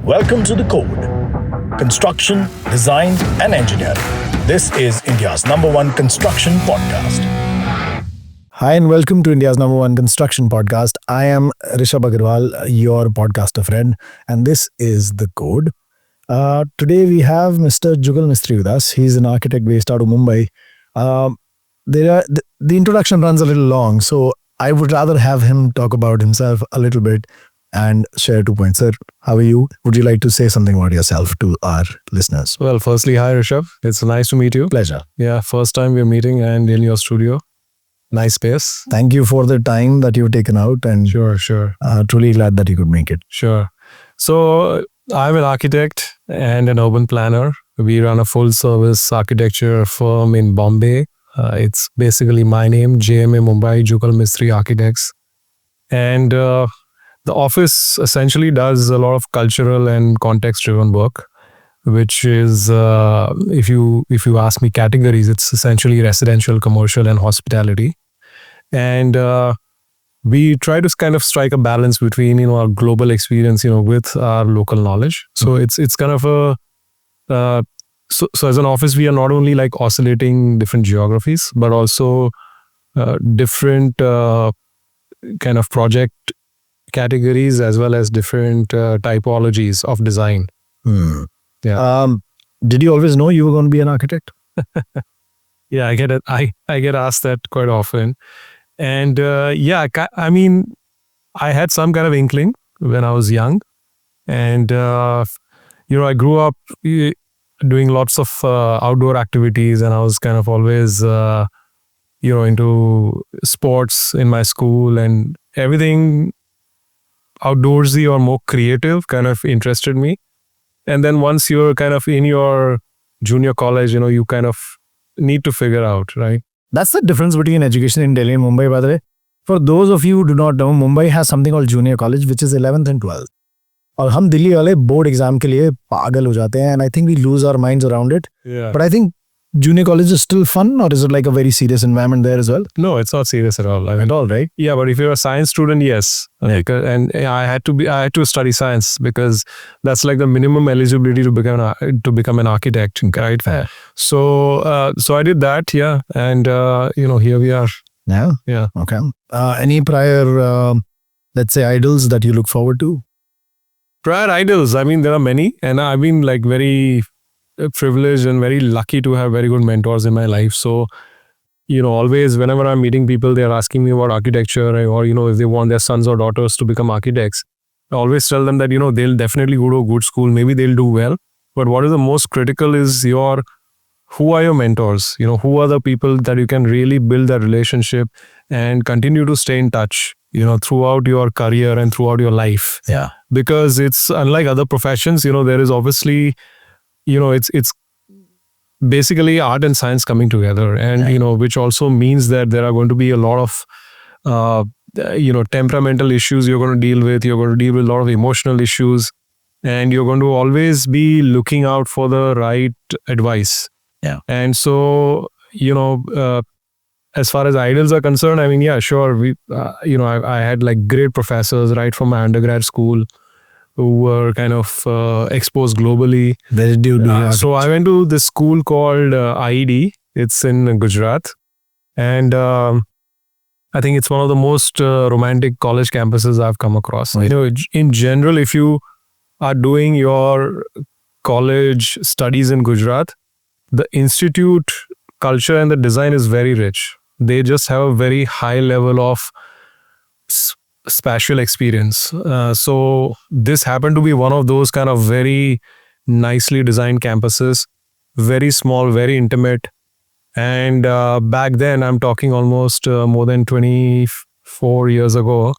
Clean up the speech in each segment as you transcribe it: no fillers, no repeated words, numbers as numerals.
Welcome to The Code. Construction, design and engineering. This is India's #1 construction podcast. Hi and welcome to India's #1 construction podcast. I am Rishabh Aggarwal, your podcaster friend, and this is The Code. Today we have Mr. Jugal Mistri with us. He's an architect based out of Mumbai. The introduction runs a little long, so I would rather have him talk about himself a little bit and share 2 points. Sir, how are you? Would you like to say something about yourself to our listeners? Well, firstly, hi Rishabh. It's nice to meet you. Pleasure. Yeah, first time we're meeting and in your studio. Nice space. Thank you for the time that you've taken out, and Sure. Truly glad that you could make it. Sure. So I'm an architect and an urban planner. We run a full service architecture firm in Bombay. It's basically my name, JMA Mumbai Jugal Mistri Architects. And the office essentially does a lot of cultural and context driven work, which is, if you ask me categories, it's essentially residential, commercial and hospitality. And we try to kind of strike a balance between, our global experience, with our local knowledge. So it's kind of a, so as an office, we are not only like oscillating different geographies, but also different kind of project categories as well as different typologies of design. Yeah. Did you always know you were going to be an architect? Yeah, I get it. I get asked that quite often. And I mean, I had some kind of inkling when I was young. And, I grew up doing lots of outdoor activities, and I was kind of always, into sports in my school, and everything outdoorsy or more creative kind of interested me. And then once you're kind of in your junior college, you kind of need to figure out, right? That's the difference between education in Delhi and Mumbai, by the way. For those of you who do not know, Mumbai has something called junior college, which is 11th and 12th. और हम दिल्ली वाले board exam के लिए पागल हो जाते हैं, and I think we lose our minds around it. Yeah. But I think junior college is still fun, or is it like a very serious environment there as well? No, it's not serious at all. At all, right? Yeah, but if you're a science student, yes. Yeah. And I had to study science because that's like the minimum eligibility to become an architect, right? Fair. So I did that, yeah, and here we are. Yeah. Okay. Any prior, let's say, idols that you look forward to? Prior idols, I mean, there are many, and I've been like very privileged and very lucky to have very good mentors in my life. So, always whenever I'm meeting people, they're asking me about architecture, or, if they want their sons or daughters to become architects. I always tell them that, they'll definitely go to a good school. Maybe they'll do well. But what is the most critical is who are your mentors? Who are the people that you can really build that relationship and continue to stay in touch, throughout your career and throughout your life. Yeah. Because it's unlike other professions, there is obviously, it's basically art and science coming together, and which also means that there are going to be a lot of temperamental issues you're going to deal with. You're going to deal with a lot of emotional issues, and you're going to always be looking out for the right advice. Yeah. And so as far as idols are concerned, I mean, yeah, sure, we I had like great professors right from my undergrad school who were kind of exposed globally. Where did you do so I went to this school called IED. It's in Gujarat. And I think it's one of the most romantic college campuses I've come across. Right. In general, if you are doing your college studies in Gujarat, the institute culture and the design is very rich. They just have a very high level of spatial experience. So this happened to be one of those kind of very nicely designed campuses, very small, very intimate. And back then, I'm talking almost more than 24 years ago,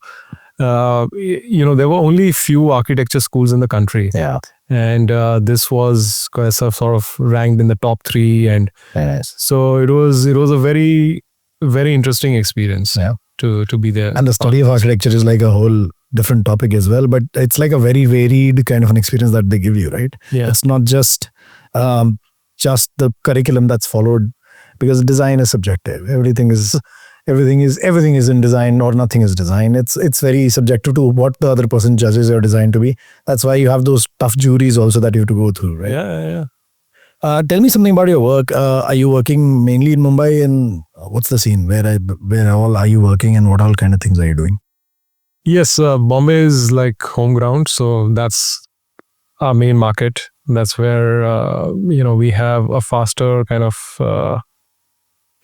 there were only few architecture schools in the country. Yeah. And this was sort of ranked in the top 3. And very nice. So it was a very, very interesting experience. Yeah. To be there. And the study of architecture is like a whole different topic as well, but it's like a very varied kind of an experience that they give you, right? Yeah. It's not just the curriculum that's followed, because design is subjective. Everything is everything is in design or nothing is design. It's very subjective to what the other person judges your design to be. That's why you have those tough juries also that you have to go through, right? Yeah. Tell me something about your work. Are you working mainly in Mumbai, and what's the scene? Where all are you working, and what all kind of things are you doing? Yes, Bombay is like home ground, so that's our main market. That's where we have a faster kind of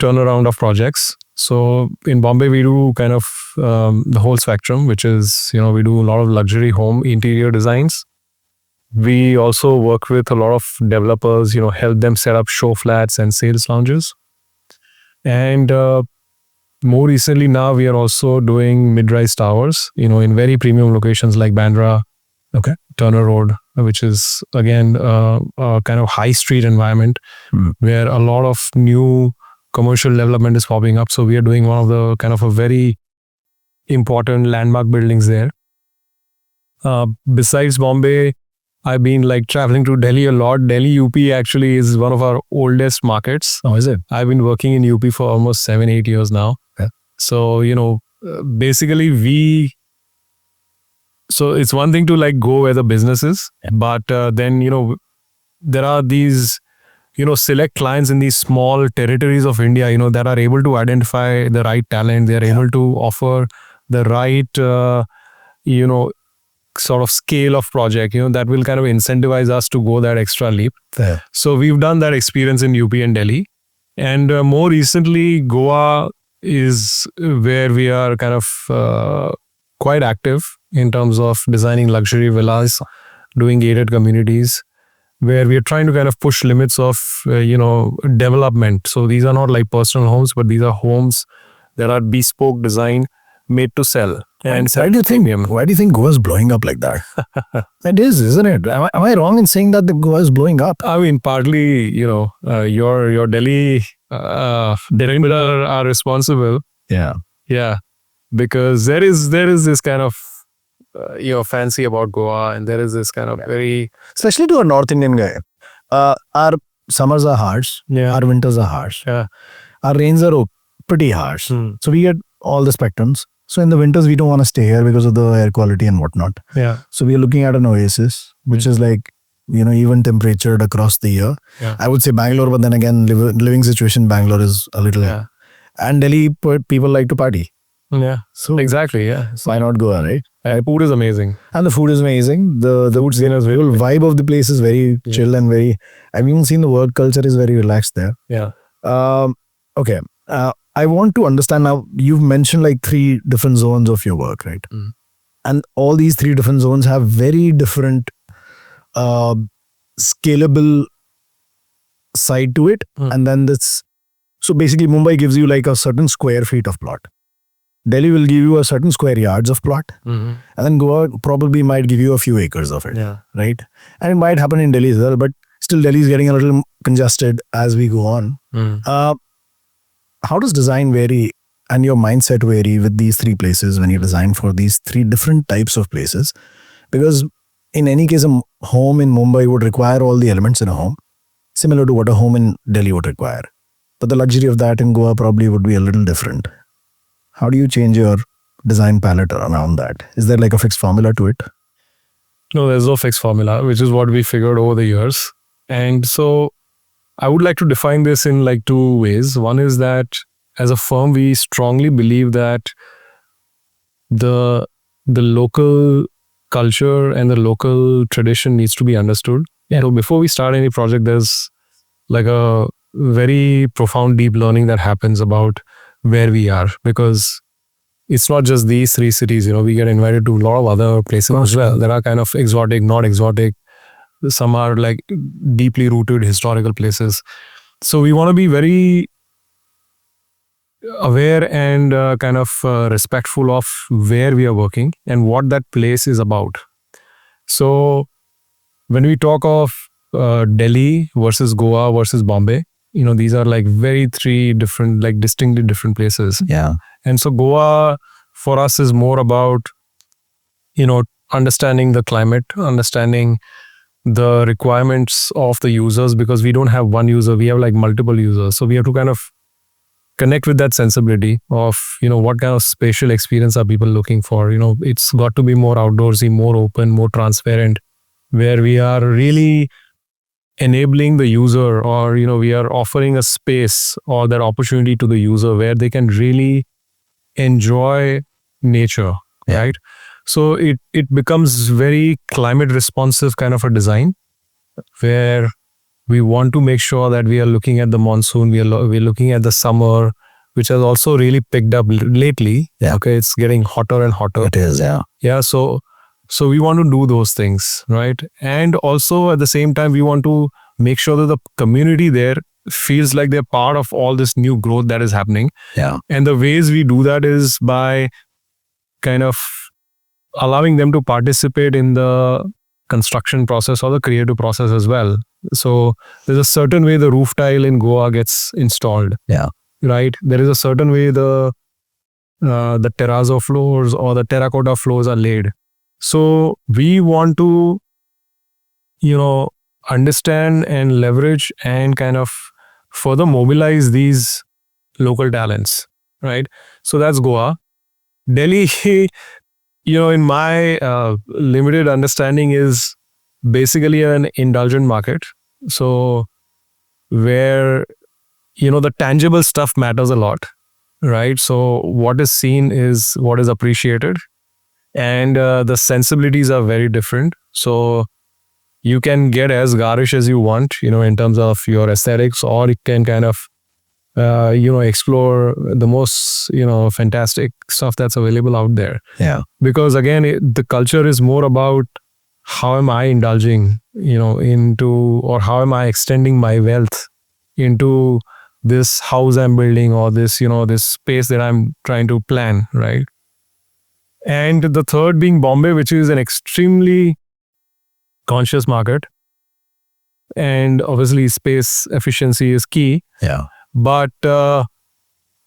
turnaround of projects. So in Bombay, we do kind of the whole spectrum, which is we do a lot of luxury home interior designs. We also work with a lot of developers, help them set up show flats and sales lounges. And more recently now, we are also doing mid-rise towers, in very premium locations like Bandra, Turner Road, which is again a kind of high street environment where a lot of new commercial development is popping up. So we are doing one of the kind of a very important landmark buildings there. Besides Bombay, I've been like traveling to Delhi a lot. Delhi UP actually is one of our oldest markets. Oh, is it? I've been working in UP for almost 7-8 years now. Yeah. So, basically so it's one thing to like go where the business is, but then, there are these, select clients in these small territories of India, that are able to identify the right talent. They're able to offer the right, sort of scale of project, that will kind of incentivize us to go that extra leap. Fair. So we've done that experience in UP and Delhi. And more recently, Goa is where we are kind of quite active in terms of designing luxury villas, doing gated communities, where we are trying to kind of push limits of, development. So these are not like personal homes, but these are homes that are bespoke design made to sell. And why do you think Goa is blowing up like that? It is, isn't it? Am I wrong in saying that the Goa is blowing up? I mean, partly, your Delhi director are responsible. Yeah. Yeah, because there is this kind of fancy about Goa, and there is this kind of very, Especially to a North Indian guy. Our summers are harsh. Yeah. Our winters are harsh. yeah, Our rains are pretty harsh. So we get all the spectrums. So in the winters, we don't want to stay here because of the air quality and whatnot. yeah, So we are looking at an oasis, which is like, even temperatured across the year. Yeah. I would say Bangalore, but then again, living situation in Bangalore is a little. yeah, And Delhi, people like to party. yeah. So Exactly, yeah. why not Goa, right? Food is amazing. And the food is amazing. The Food scene is very whole vibe of the place is very chill and very. I've even seen the work culture is very relaxed there. Yeah. Okay. I want to understand now. You've mentioned like 3 different zones of your work, right? And all these 3 different zones have very different scalable side to it. And then so basically Mumbai gives you like a certain square feet of plot. Delhi will give you a certain square yards of plot. And then Goa probably might give you a few acres of it. Yeah. Right? And it might happen in Delhi as well, but still Delhi is getting a little congested as we go on. How does design vary and your mindset vary with these 3 places when you design for these 3 different types of places? Because in any case, a home in Mumbai would require all the elements in a home, similar to what a home in Delhi would require. But the luxury of that in Goa probably would be a little different. How do you change your design palette around that? Is there like a fixed formula to it? No, there's no fixed formula, which is what we figured over the years. And so I would like to define this in like 2 ways. One is that as a firm, we strongly believe that the local culture and the local tradition needs to be understood. Yeah. So before we start any project, there's like a very profound, deep learning that happens about where we are, because it's not just these 3 cities. We get invited to a lot of other places as well. There are kind of exotic, not exotic. Some are like deeply rooted historical places. So we want to be very aware and kind of respectful of where we are working and what that place is about. So when we talk of Delhi versus Goa versus Bombay, these are like very 3 different, like distinctly different places. Yeah. And so Goa for us is more about, understanding the climate, understanding the requirements of the users, because we don't have one user, we have like multiple users. So we have to kind of connect with that sensibility of, what kind of spatial experience are people looking for. It's got to be more outdoorsy, more open, more transparent, where we are really enabling the user, or, we are offering a space or that opportunity to the user where they can really enjoy nature, right? So it becomes very climate responsive kind of a design, where we want to make sure that we are looking at the monsoon, we're looking at the summer, which has also really picked up lately. Yeah. Okay, it's getting hotter and hotter. It is, yeah. Yeah, so we want to do those things, right? And also at the same time, we want to make sure that the community there feels like they're part of all this new growth that is happening. Yeah. And the ways we do that is by kind of allowing them to participate in the construction process or the creative process as well. So there's a certain way the roof tile in Goa gets installed. Yeah. Right? There is a certain way the terrazzo floors or the terracotta floors are laid. So we want to, understand and leverage and kind of further mobilize these local talents, right? So that's Goa. Delhi, in my limited understanding, is basically an indulgent market. So where, the tangible stuff matters a lot, right? So what is seen is what is appreciated, and the sensibilities are very different. So you can get as garish as you want, in terms of your aesthetics, or you can kind of, explore the most, fantastic stuff that's available out there. Yeah. Because again, the culture is more about how am I indulging, into, or how am I extending my wealth into this house I'm building, or this, this space that I'm trying to plan, right? And the third being Bombay, which is an extremely conscious market. And obviously space efficiency is key. Yeah. But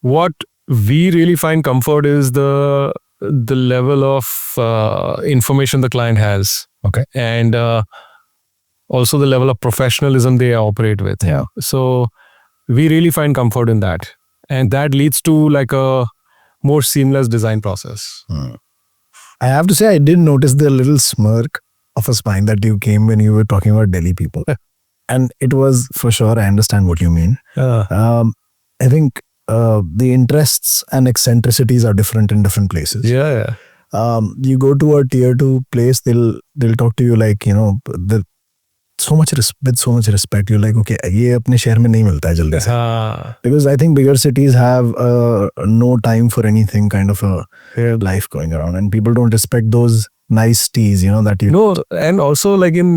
what we really find comfort is the level of information the client has. Okay. And also the level of professionalism they operate with. Yeah. So we really find comfort in that. And that leads to like a more seamless design process. I have to say, I did notice the little smirk of a smile that you came when you were talking about Delhi people. And it was, for sure, I understand what you mean. I think the interests and eccentricities are different in different places. Yeah. You go to a tier 2 place, they'll talk to you like, with so much respect. You're like, okay, ये अपने शहर में नहीं मिलता है जल्दी से. Because I think bigger cities have no time for anything kind of a life going around, and people don't respect those nice teas, that you... No, and also like in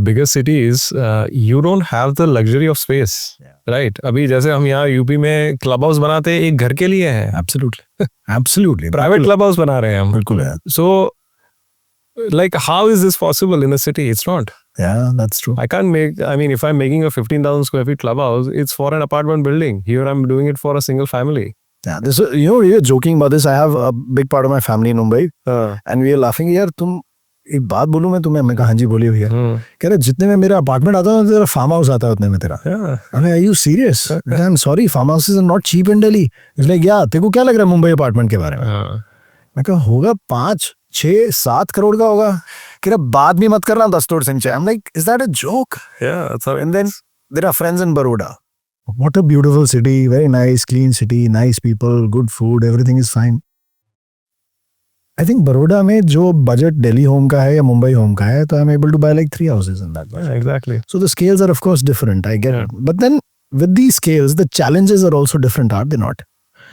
bigger cities, you don't have the luxury of space, right? अभी जैसे हम यहाँ UP में club house बनाते हैं, एक घर के लिए है. Absolutely. Private club house बना रहे हैं हम. बिल्कुल है. So, like, how is this possible in a city? It's not. Yeah, that's true. If I'm making a 15,000 square feet clubhouse, it's for an apartment building. Here I'm doing it for a single family. Yeah, this, we were joking about this. I have a big part of my family in Mumbai, and we are laughing. यार तुम एक बात बोलूं मैं तुम्हें, मैं कहा हाँ जी बोलिए भैया. कह रहे जितने में मेरा अपार्टमेंट आता है तेरा फार्म हाउस आता है उतने में तेरा. I mean, are you serious? I'm sorry, farm houses are not cheap in Delhi. It's like, yeah, तेरे को क्या लग रहा है मुंबई अपार्टमेंट के बारे में? मैं कहा होगा 5, 6, 7 करोड़ का होगा. कह रहा बात भी मत करना 10 करोड़ से नीचे. I'm like, is that a joke? Yeah. So, and then there are friends in Baroda. What a beautiful city, very nice, clean city, nice people, good food, everything is fine. I think Baroda में जो budget Delhi home का है या Mumbai home का है, तो I'm able to buy like 3 houses in that budget. Yeah, exactly. So the scales are of course different, I get it. But then with these scales, the challenges are also different, are they not?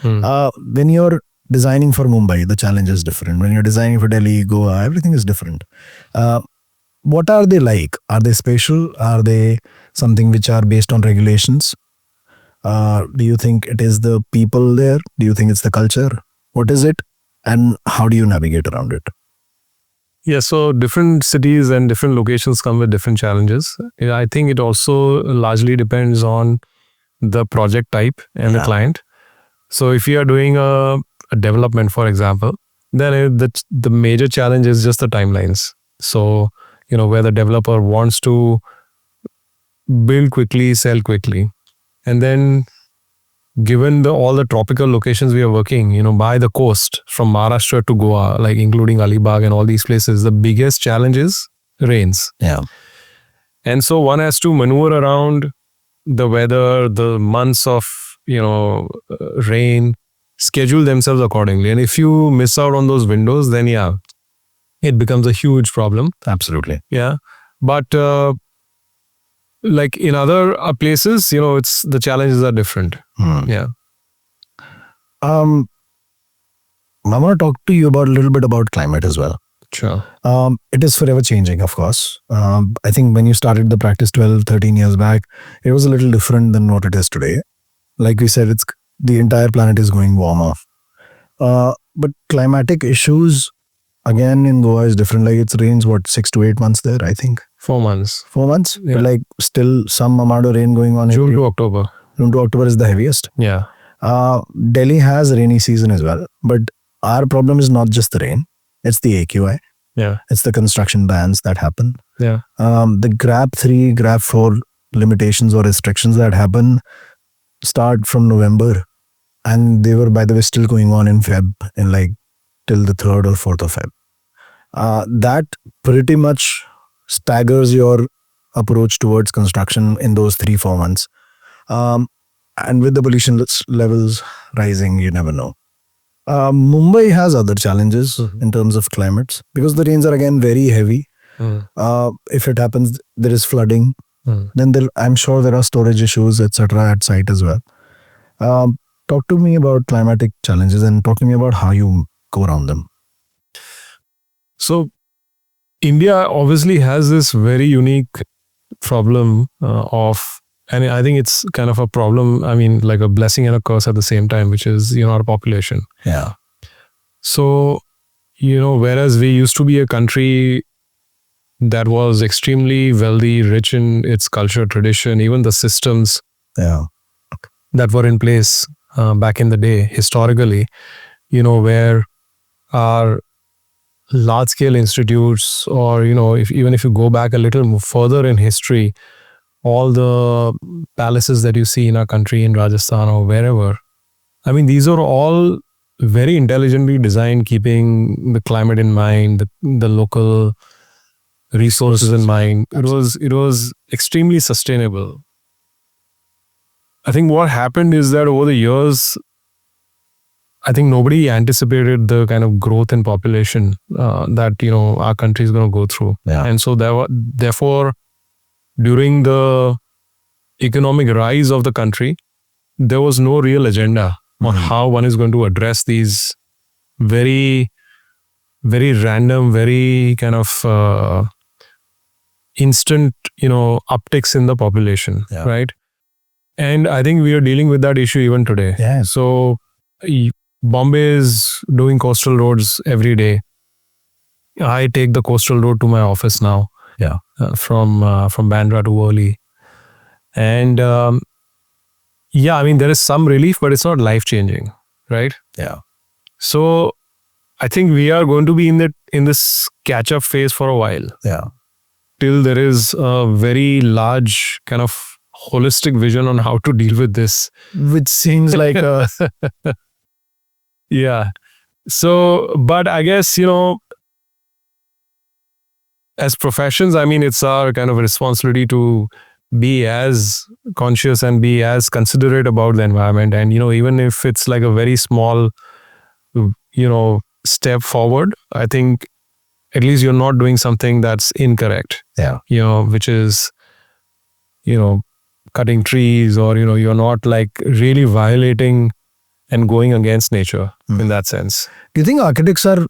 When you're designing for Mumbai, the challenge is different. When you're designing for Delhi, Goa, everything is different. What are they like? Are they spatial? Are they something which are based on regulations? Do you think it is the people there? Do you think it's the culture? What is it? And how do you navigate around it? Yeah, so different cities and different locations come with different challenges. I think it also largely depends on the project type and the client. So if you are doing a development, for example, then the major challenge is just the timelines. So, where the developer wants to build quickly, sell quickly. And then given all the tropical locations we are working, by the coast from Maharashtra to Goa, like including Alibag and all these places, the biggest challenge is rains. Yeah. And so one has to maneuver around the weather, the months of, rain, schedule themselves accordingly. And if you miss out on those windows, then it becomes a huge problem. Absolutely. Yeah. But like in other places, it's the challenges are different. Yeah. I want to talk to you about a little bit about climate as well. Sure. It is forever changing, of course. I think when you started the practice 12, 13 years back, it was a little different than what it is today. Like we said, the entire planet is going warmer. But climatic issues, again, in Goa is different. Like it rains, 6 to 8 months there, I think. 4 months. 4 months? Yeah. But like still some amount of rain going on. June to October. June to October is the heaviest. Yeah. Delhi has rainy season as well. But our problem is not just the rain. It's the AQI. Yeah. It's the construction bans that happen. Yeah. The GRAP 3, GRAP 4 limitations or restrictions that happen start from November. And they were, by the way, still going on in Feb, in like till the 3rd or 4th of Feb. That pretty much staggers your approach towards construction in those 3-4 months. And with the pollution levels rising, you never know. Mumbai has other challenges in terms of climates because the rains are again very heavy. If it happens, there is flooding. Then I'm sure there are storage issues, etc. at site as well. Talk to me about climatic challenges and talk to me about how you go around them. So India obviously has this very unique problem and I think it's kind of a problem, like a blessing and a curse at the same time, which is, our population. Yeah. So, whereas we used to be a country that was extremely wealthy, rich in its culture, tradition, even the systems that were in place back in the day, historically, where our large-scale institutes or, even if you go back a little further in history, all the palaces that you see in our country, in Rajasthan or wherever, these are all very intelligently designed, keeping the climate in mind, the local resources in mind. It was extremely sustainable. I think what happened is that over the years, I think nobody anticipated the kind of growth in population that our country is going to go through. Yeah. And so therefore, during the economic rise of the country, there was no real agenda on how one is going to address these very, very random, very kind of instant, upticks in the population, right? And I think we are dealing with that issue even today. Yeah. So Bombay is doing coastal roads every day. I take the coastal road to my office now. Yeah. From Bandra to Worli. And there is some relief, but it's not life-changing, right? Yeah. So I think we are going to be in this catch-up phase for a while. Yeah. Till there is a very large kind of holistic vision on how to deal with this. Which seems like a... Yeah. So, but I guess, as professions, it's our kind of responsibility to be as conscious and be as considerate about the environment. And, even if it's like a very small, step forward, I think at least you're not doing something that's incorrect. Yeah. Which is, cutting trees or, you're not like really violating and going against nature in that sense. Do you think architects are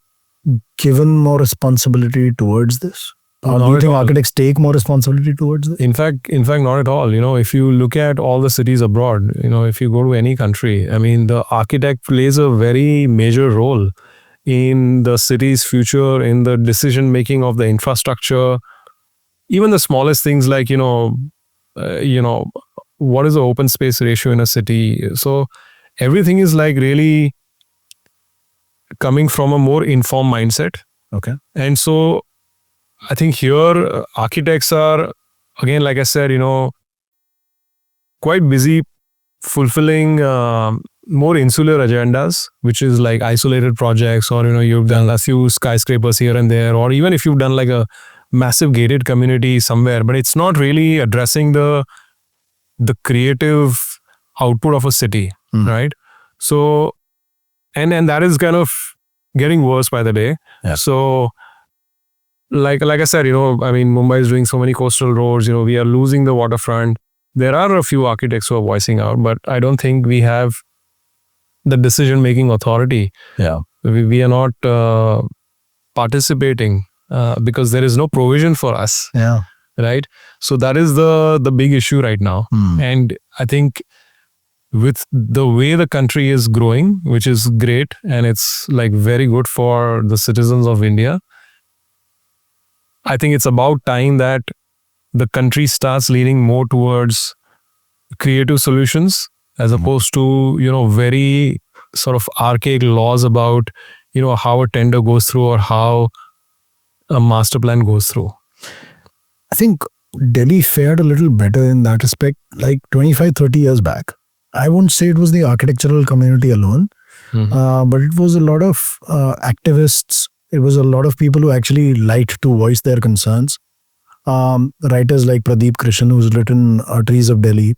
given more responsibility towards this? Or do you think architects take more responsibility towards this? In fact, not at all. If you look at all the cities abroad, if you go to any country, the architect plays a very major role in the city's future, in the decision making of the infrastructure, even the smallest things like, what is the open space ratio in a city? So everything is like really coming from a more informed mindset. Okay. And so I think here architects are, again, like I said, quite busy fulfilling more insular agendas, which is like isolated projects, or you've done a few skyscrapers here and there, or even if you've done like a massive gated community somewhere, but it's not really addressing the creative output of a city, right? So and that is kind of getting worse by the day. So like I said, Mumbai is doing so many coastal roads, we are losing the waterfront. There are a few architects who are voicing out, but I don't think we have the decision-making authority. We are not participating because there is no provision for us. Right? So that is the big issue right now. And I think with the way the country is growing, which is great, and it's like very good for the citizens of India, I think it's about time that the country starts leaning more towards creative solutions as opposed to, very sort of archaic laws about, how a tender goes through or how a master plan goes through. I think Delhi fared a little better in that respect, like 25-30 years back. I won't say it was the architectural community alone, but it was a lot of activists. It was a lot of people who actually liked to voice their concerns. Writers like Pradeep Krishan, who's written Trees of Delhi,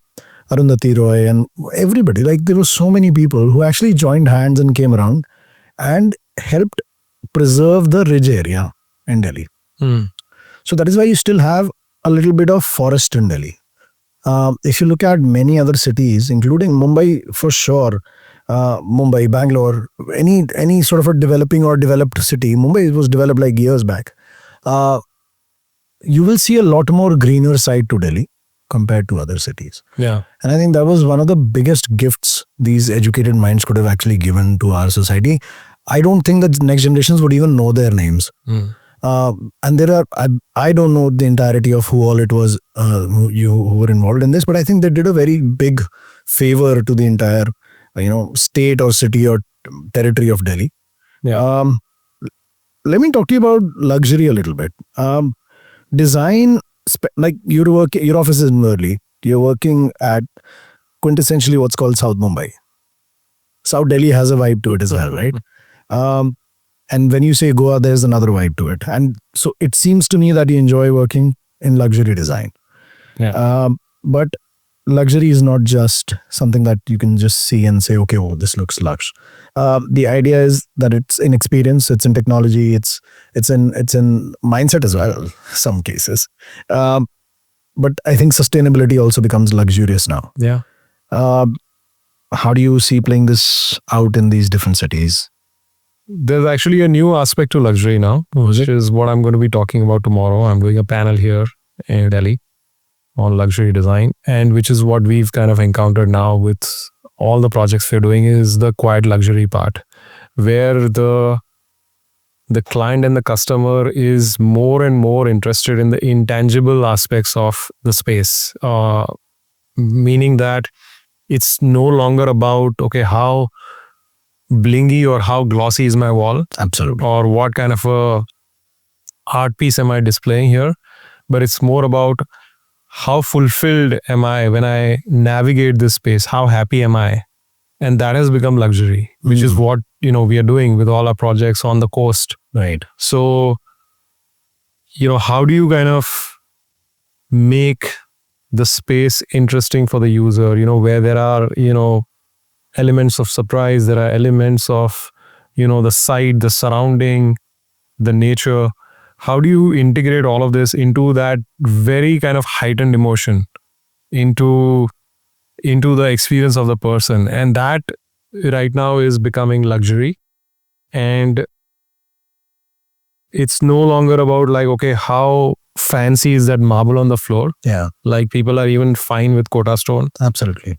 Arundhati Roy, and everybody. Like, there were so many people who actually joined hands and came around and helped preserve the ridge area in Delhi. So that is why you still have a little bit of forest in Delhi. If you look at many other cities, including Mumbai for sure, Mumbai, Bangalore, any sort of a developing or developed city, Mumbai was developed like years back. You will see a lot more greener side to Delhi compared to other cities. And I think that was one of the biggest gifts these educated minds could have actually given to our society. I don't think that next generations would even know their names. And there are, I don't know the entirety of who all it was who were involved in this, but I think they did a very big favor to the entire, state or city or territory of Delhi. Let me talk to you about luxury a little bit. Design, like your office is in Worli. You're working at quintessentially what's called South Mumbai. South Delhi has a vibe to it as well, right? And when you say Goa, there's another vibe to it. And so it seems to me that you enjoy working in luxury design. But luxury is not just something that you can just see and say, okay, oh, this looks luxe. The idea is that it's in experience, it's in technology, it's in mindset as well, some cases. But I think sustainability also becomes luxurious now. How do you see playing this out in these different cities? There's actually a new aspect to luxury now, which is what I'm going to be talking about tomorrow. I'm doing a panel here in Delhi on luxury design, and which is what we've kind of encountered now with all the projects we're doing is the quiet luxury part, where the client and the customer is more and more interested in the intangible aspects of the space, meaning that it's no longer about, okay, how blingy or how glossy is my wall, Absolutely, or what kind of a art piece am I displaying here, but it's more about how fulfilled am I when I navigate this space, how happy am I? And that has become luxury, which is what we are doing with all our projects on the coast. Right. So how do you kind of make the space interesting for the user, where there are elements of surprise, there are elements of the site, the surrounding, the nature. How do you integrate all of this into that very kind of heightened emotion, into the experience of the person? And that right now is becoming luxury. And it's no longer about like, okay, how fancy is that marble on the floor? Like, people are even fine with Kota stone. Absolutely.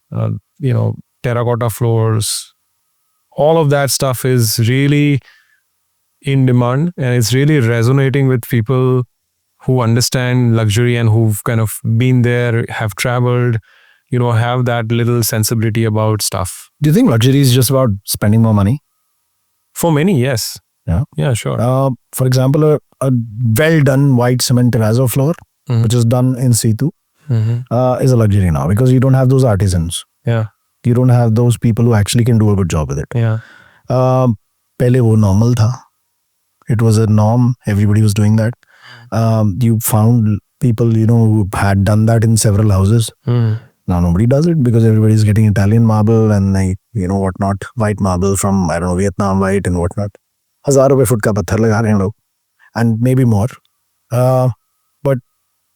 Terracotta floors. All of that stuff is really in demand, and it's really resonating with people who understand luxury and who've kind of been there, have traveled, have that little sensibility about stuff. Do you think luxury is just about spending more money? For many, yes. Yeah, sure. For example, a well done white cement terrazzo floor, which is done in situ, is a luxury now because you don't have those artisans. You don't have those people who actually can do a good job with it. Yeah. पहले वो normal था. It was a norm. Everybody was doing that. You found people, who had done that in several houses. Now nobody does it because everybody's getting Italian marble and whatnot, white marble from, I don't know, Vietnam white and whatnot. 1,000 रुपए foot का पत्थर लगा रहे हैं लोग, and maybe more. But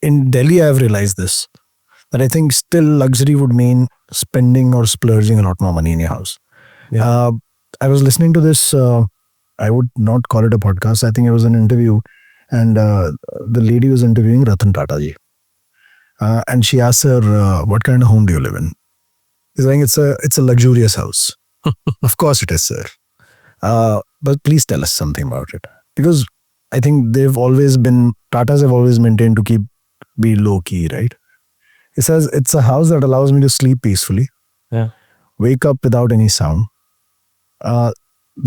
in Delhi, I've realized this, that I think still luxury would mean spending or splurging a lot more money in your house. Yeah. I was listening to this, I would not call it a podcast. I think it was an interview, and the lady was interviewing Ratan Tata ji. And she asked her, what kind of home do you live in? He's saying it's a luxurious house. Of course it is, sir. But please tell us something about it. Because I think Tatas have always maintained to be low key, right? He says, it's a house that allows me to sleep peacefully. Yeah. Wake up without any sound. The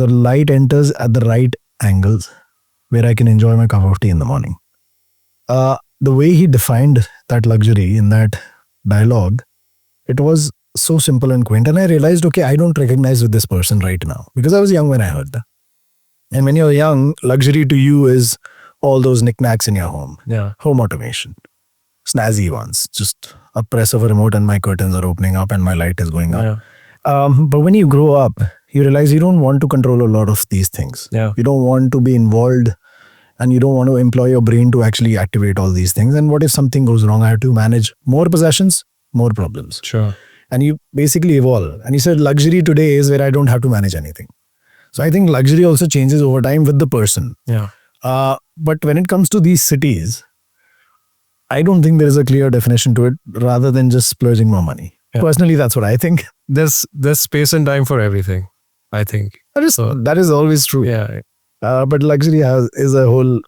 light enters at the right angles where I can enjoy my cup of tea in the morning. The way he defined that luxury in that dialogue, it was so simple and quaint. And I realized, okay, I don't recognize with this person right now because I was young when I heard that. And when you're young, luxury to you is all those knickknacks in your home. Yeah. Home automation. Snazzy ones. Just a press of a remote and my curtains are opening up and my light is going up. Yeah. But when you grow up, you realize you don't want to control a lot of these things. Yeah. You don't want to be involved and you don't want to employ your brain to actually activate all these things. And what if something goes wrong? I have to manage more possessions, more problems. Sure. And you basically evolve. And he said luxury today is where I don't have to manage anything. So I think luxury also changes over time with the person. Yeah. But when it comes to these cities, I don't think there is a clear definition to it rather than just splurging more money. Yeah. Personally, that's what I think. There's space and time for everything, I think. That is always true. Yeah. But luxury is a whole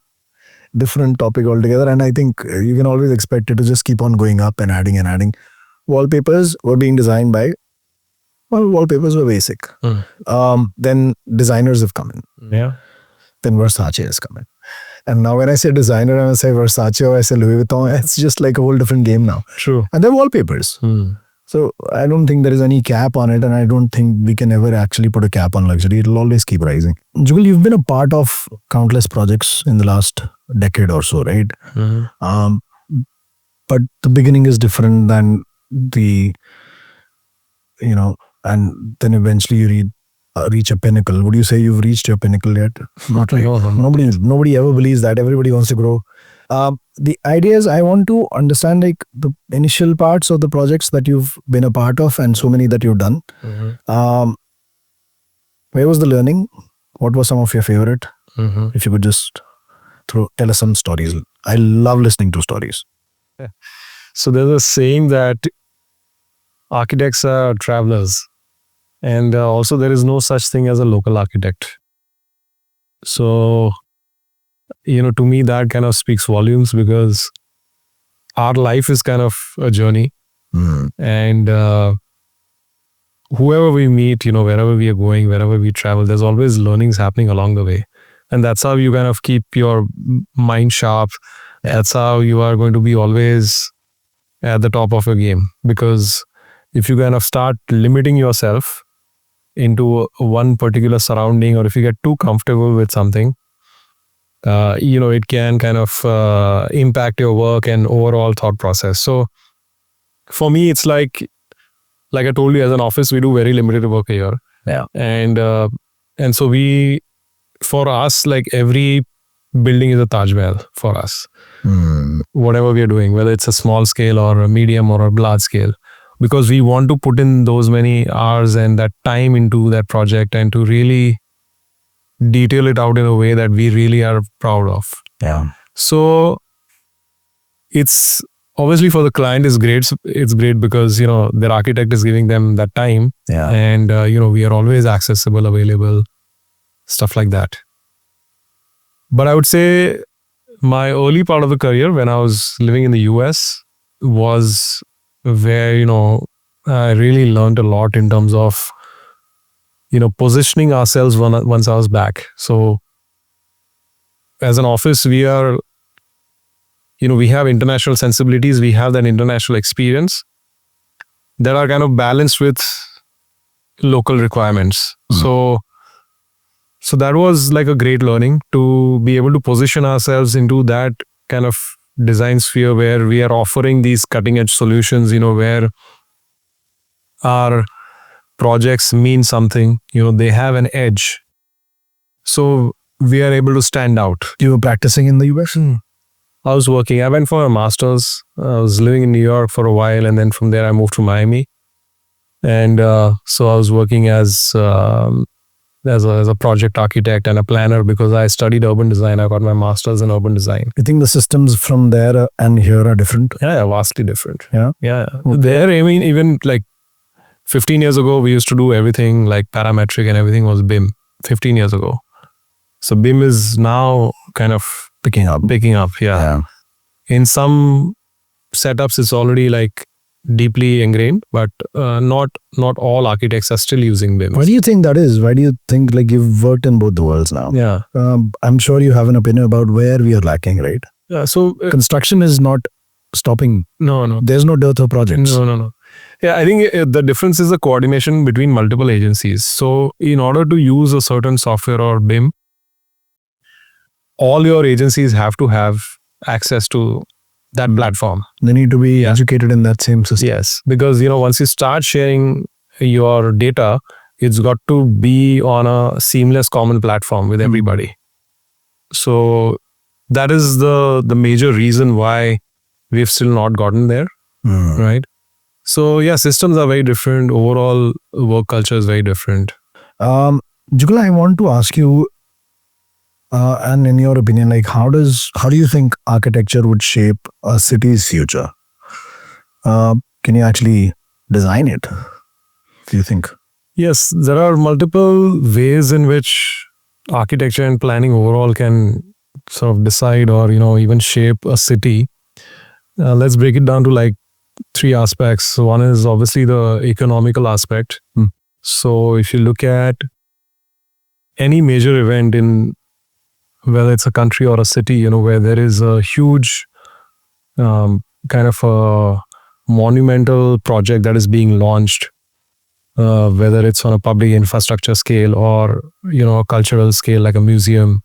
different topic altogether. And I think you can always expect it to just keep on going up and adding and adding. Wallpapers were being designed wallpapers were basic. Then designers have come in. Yeah. Then Versace has come in. And now when I say designer, I say Versace or I say Louis Vuitton, it's just like a whole different game now. True. And then wallpapers. So I don't think there is any cap on it, and I don't think we can ever actually put a cap on luxury. It'll always keep rising. Jugal, you've been a part of countless projects in the last decade or so, right? But the beginning is different than and then eventually you reach a pinnacle. Would you say you've reached your pinnacle yet? Not right. Nobody ever believes that. Everybody wants to grow. The idea is I want to understand like the initial parts of the projects that you've been a part of and so many that you've done. Where was the learning? What was some of your favorite? If you could just tell us some stories. I love listening to stories. Yeah. So there's a saying that architects are travelers, and also there is no such thing as a local architect. So to me that kind of speaks volumes because our life is kind of a journey. And whoever we meet, wherever we are going, wherever we travel, there's always learnings happening along the way. And that's how you kind of keep your mind sharp. That's how you are going to be always at the top of your game. Because if you kind of start limiting yourself into one particular surrounding, or if you get too comfortable with something, it can kind of impact your work and overall thought process. So for me, it's like I told you, as an office, we do very limited work here. Yeah. And so for us, like every building is a Taj Mahal for us. Whatever we are doing, whether it's a small scale or a medium or a large scale, because we want to put in those many hours and that time into that project and to really detail it out in a way that we really are proud of. Yeah. So it's obviously for the client is great. It's great because, their architect is giving them that time. Yeah. And, we are always accessible, available, stuff like that. But I would say my early part of the career when I was living in the US was where, I really learned a lot in terms of, positioning ourselves once I was back. So as an office, we are, we have international sensibilities. We have that international experience that are kind of balanced with local requirements. So that was like a great learning to be able to position ourselves into that kind of design sphere where we are offering these cutting edge solutions, where our projects mean something, they have an edge. So we are able to stand out. You were practicing in the US? I was working. I went for a master's. I was living in New York for a while, and then from there I moved to Miami. And so I was working as a project architect and a planner because I studied urban design. I got my master's in urban design. You think the systems from there and here are different? Yeah, vastly different. Yeah? Yeah. There, I mean, even like 15 years ago, we used to do everything like parametric and everything was BIM 15 years ago. So BIM is now kind of Picking up. Yeah. In some setups, it's already like deeply ingrained, but not all architects are still using BIM. Why do you think that is? Why do you think like you've worked in both the worlds now? Yeah. I'm sure you have an opinion about where we are lacking, right? Yeah. So Construction is not stopping. no. There's no dearth of projects. No. Yeah, I think the difference is the coordination between multiple agencies. So in order to use a certain software or BIM, all your agencies have to have access to that platform. They need to be educated in that same system. Yes, because once you start sharing your data, it's got to be on a seamless common platform with everybody. So that is the major reason why we've still not gotten there, right? So yeah, systems are very different. Overall work culture is very different. Jugal, I want to ask you, and in your opinion, like how do you think architecture would shape a city's future? Can you actually design it? Do you think? Yes, there are multiple ways in which architecture and planning overall can sort of decide or even shape a city. Let's break it down to like 3 aspects. So one is obviously the economical aspect. So if you look at any major event in whether it's a country or a city, where there is a huge kind of a monumental project that is being launched, whether it's on a public infrastructure scale or, a cultural scale like a museum,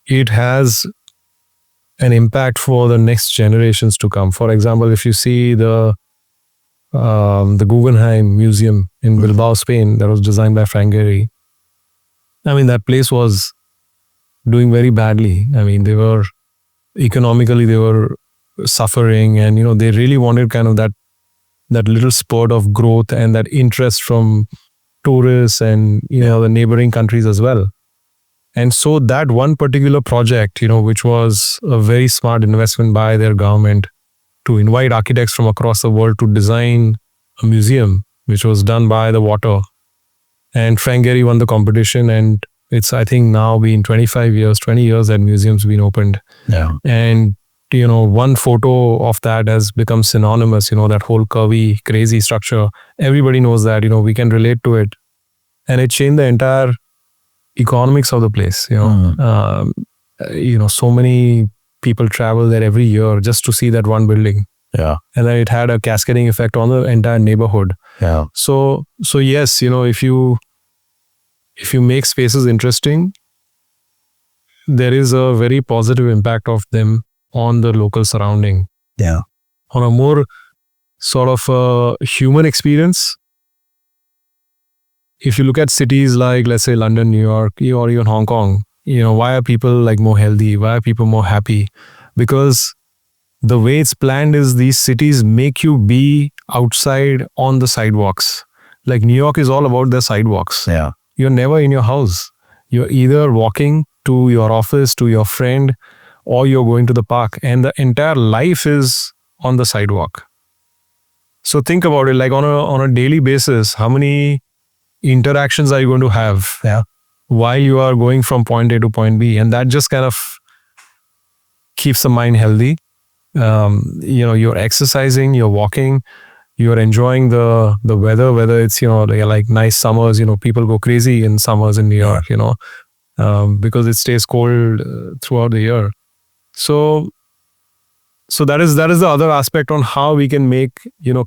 it has an impact for the next generations to come. For example, if you see the Guggenheim Museum in Bilbao, Spain, that was designed by Frank Gehry. I mean, that place was doing very badly. I mean, they were suffering, and they really wanted kind of that little spurt of growth and that interest from tourists and the neighboring countries as well. And so that one particular project, which was a very smart investment by their government to invite architects from across the world to design a museum, which was done by the water. And Frank Gehry won the competition, and it's, I think, now been 20 years that museum's been opened. Yeah. And, one photo of that has become synonymous, that whole curvy, crazy structure. Everybody knows that, we can relate to it. And it changed the entire economics of the place, so many people travel there every year just to see that one building. Yeah. And then it had a cascading effect on the entire neighborhood. Yeah. So yes, if you make spaces interesting, there is a very positive impact of them on the local surrounding. Yeah. On a more sort of human experience, if you look at cities like, let's say, London, New York, or even Hong Kong, why are people like more healthy? Why are people more happy? Because the way it's planned is these cities make you be outside on the sidewalks. Like New York is all about the sidewalks. Yeah. You're never in your house. You're either walking to your office, to your friend, or you're going to the park, and the entire life is on the sidewalk. So think about it, like on a daily basis, how many interactions are you going to have while you are going from point A to point B? And that just kind of keeps the mind healthy. You're exercising, you're walking, you're enjoying the weather, whether it's, like nice summers, people go crazy in summers in New York, because it stays cold throughout the year. So that is the other aspect on how we can make,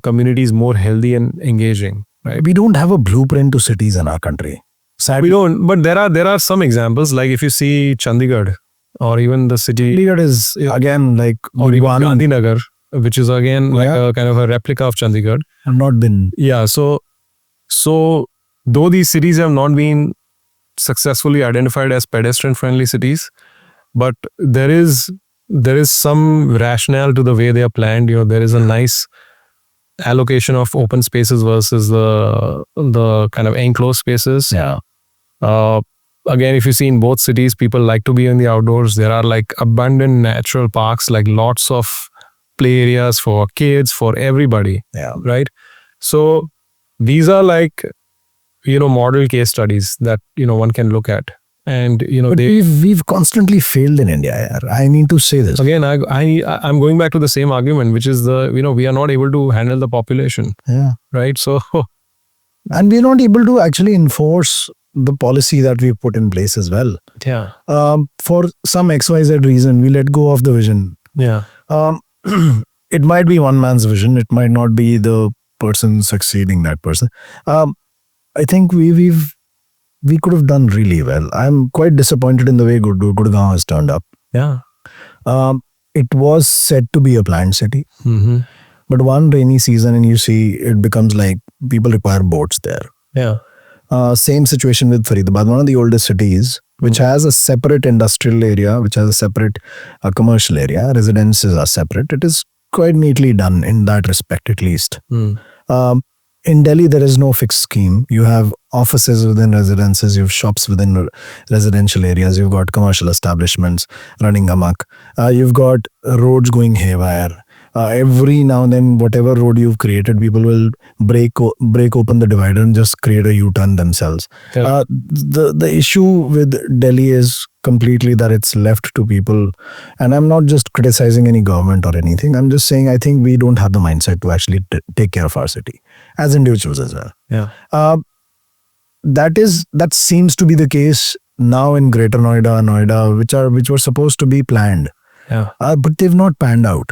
communities more healthy and engaging. right? We don't have a blueprint to cities in our country. Sadly, We don't, but there are some examples. Like if you see Chandigarh or even the city, Chandigarh is again like or even one. Gandhinagar, which is again like Yeah. a kind of a replica of Chandigarh. I've not been. Yeah. So though these cities have not been successfully identified as pedestrian-friendly cities, but there is some rationale to the way they are planned. There is a nice allocation of open spaces versus the kind of enclosed spaces. Yeah. Again, if you see in both cities, people like to be in the outdoors. There are like abundant natural parks, like lots of play areas for kids, for everybody, Yeah. right? So these are like, model case studies that, one can look at. And, But we've constantly failed in India. Yaar. I need to say this. again, I'm going back to the same argument, which is we are not able to handle the population, Yeah. right? So, And we're not able to actually enforce the policy that we put in place as well. yeah. For some XYZ reason, we let go of the vision. Yeah. It might be one man's vision. It might not be the person succeeding that person. I think we could have done really well. I'm quite disappointed in the way Gurgaon has turned up. Yeah. It was said to be a planned city, Mm-hmm. but one rainy season and you see it becomes like people require boats there. Yeah. Same situation with Faridabad, one of the oldest cities, which has a separate industrial area, which has a separate commercial area. Residences are separate. It is quite neatly done in that respect, at least. Mm. In Delhi, there is no fixed scheme. You have offices within residences, you have shops within residential areas, you've got commercial establishments running amok, you've got roads going haywire. Every now and then, whatever road you've created, people will break open the divider and just create a U-turn themselves. Yeah. The issue with Delhi is completely that it's left to people. And I'm not just criticizing any government or anything. I'm just saying I think we don't have the mindset to actually take care of our city as individuals as well. Yeah. That seems to be the case now in Greater Noida, which were supposed to be planned, Yeah. but they've not panned out.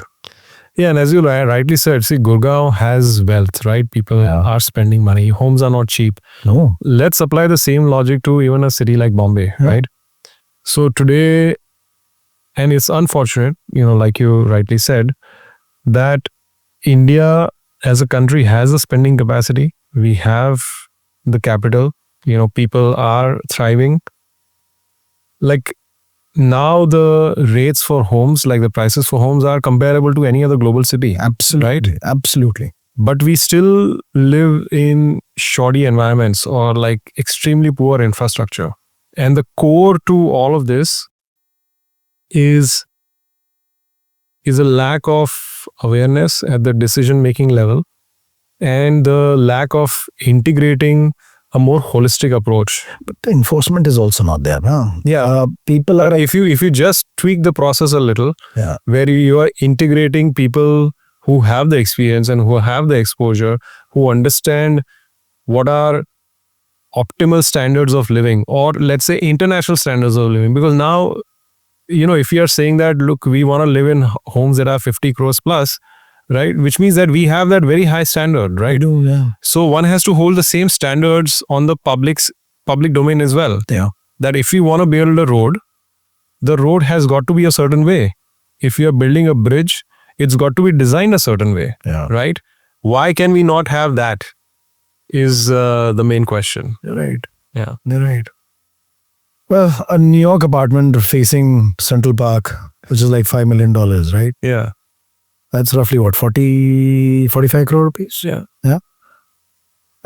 Yeah, and as you rightly said, see, Gurgaon has wealth, right? People Yeah. are spending money. Homes are not cheap. No, Let's apply the same logic to even a city like Bombay, Yeah. right? So today, and it's unfortunate, like you rightly said, that India as a country has a spending capacity. We have the capital. People are thriving. Like now the rates for homes, like the prices for homes are comparable to any other global city. absolutely, Right. absolutely. But we still live in shoddy environments or like extremely poor infrastructure. And the core to all of this is a lack of awareness at the decision-making level and the lack of integrating a more holistic approach. But the enforcement is also not there. Huh? Yeah. People are. If you just tweak the process a little, Yeah. where you are integrating people who have the experience and who have the exposure, who understand what are optimal standards of living, or let's say international standards of living. Because now, if you are saying that, look, we want to live in homes that are 50 crores plus, right? Which means that we have that very high standard, I right? do, yeah. So one has to hold the same standards on the public domain as well. Yeah. That if we want to build a road, the road has got to be a certain way. If you are building a bridge, it's got to be designed a certain way, Yeah. right? Why can we not have that is the main question. You're right. Yeah. You're right. Well, a New York apartment facing Central Park, which is like $5 million, right? Yeah. That's roughly what, 45 crore rupees? Yeah.